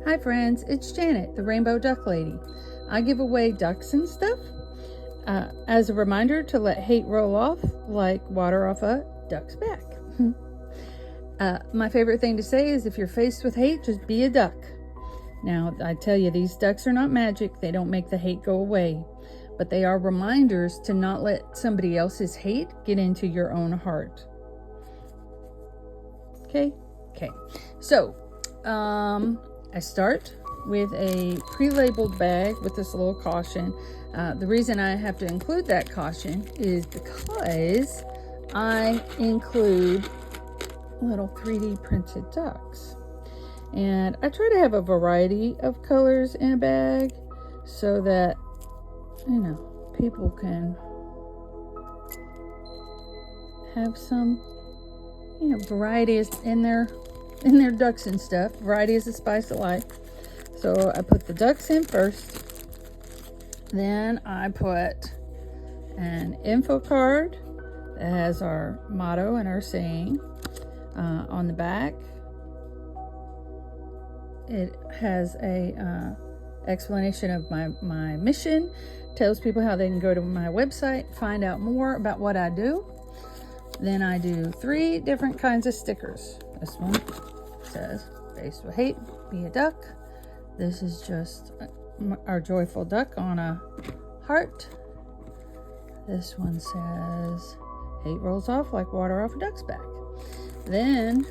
Hi friends, it's Janet, the Rainbow Duck Lady. I give away ducks and stuff as a reminder to let hate roll off like water off a duck's back. My favorite thing to say is if you're faced with hate, just be a duck. Now, I tell you, these ducks are not magic. They don't make the hate go away, but they are reminders to not let somebody else's hate get into your own heart. Okay. So, I start with a pre-labeled bag with this little caution. The reason I have to include that caution is because I include little 3D printed ducks. And I try to have a variety of colors in a bag so that, people can have some, varieties in their ducks and stuff. Variety is the spice of life. So I put the ducks in first. Then I put an info card that has our motto and our saying on the back. It has a explanation of my mission. Tells people how they can go to my website, find out more about what I do. Then I do 3 different kinds of stickers. This one says, "Faced with hate, be a duck." This is just our joyful duck on a heart. This one says, "Hate rolls off like water off a duck's back." Then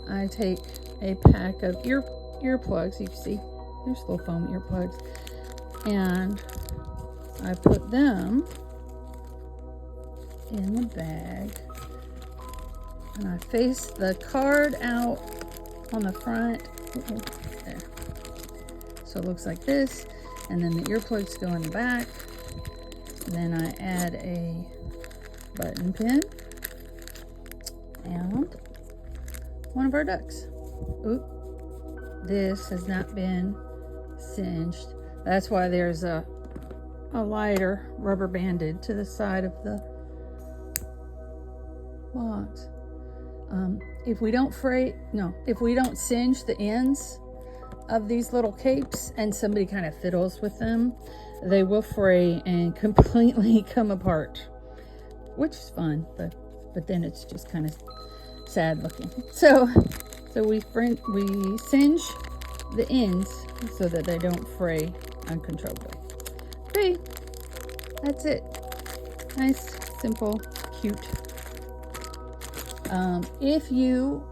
I take a pack of earplugs. You can see there's little foam earplugs, and I put them in the bag, and I face the card out on the front. There. So it looks like this, and then the earplugs go in the back. Then I add a button pin and one of our ducks. Oop, this has not been singed. That's why there's a lighter rubber banded to the side of the box. If we don't singe the ends of these little capes and somebody kind of fiddles with them, they will fray and completely come apart, which is fun, but then it's just kind of sad looking. So we singe the ends so that they don't fray uncontrollably. Okay, that's it. Nice, simple, cute. If you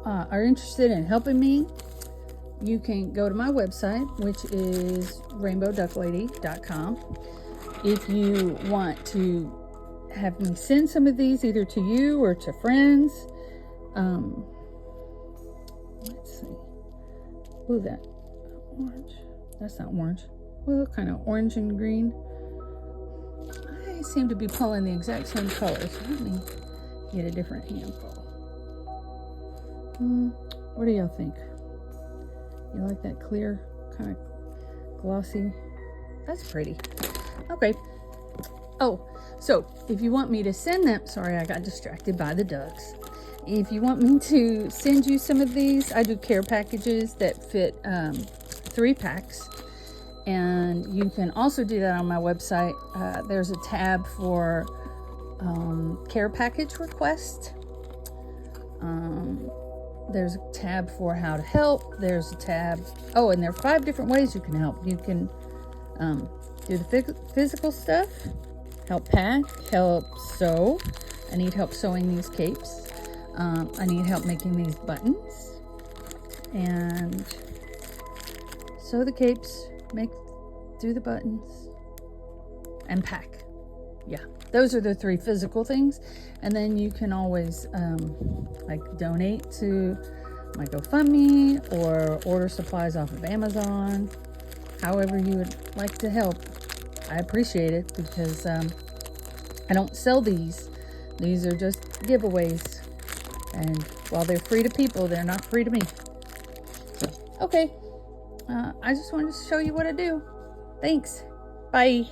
are interested in helping me, you can go to my website, which is rainbowducklady.com. If you want to have me send some of these either to you or to friends, let's see. Ooh, that orange. That's not orange. Well, kind of orange and green. I seem to be pulling the exact same colors. Let me get a different handful. What do y'all think? You like that clear, kind of glossy? That's pretty. Okay. Oh, so if you want me to send them, sorry, I got distracted by the ducks. If you want me to send you some of these, I do care packages that fit 3 packs. And you can also do that on my website. There's a tab for care package request. There's a tab for how to help. There's a tab. Oh, and there are 5 different ways you can help. You can do the physical stuff, help pack, help sew. I need help sewing these capes. I need help making these buttons. And sew the capes, do the buttons, and pack. Yeah, those are the 3 physical things. And then you can always donate to my GoFundMe or order supplies off of Amazon. However you would like to help, I appreciate it, because I don't sell these. These are just giveaways. And while they're free to people, they're not free to me. So, okay. I just wanted to show you what I do. Thanks. Bye.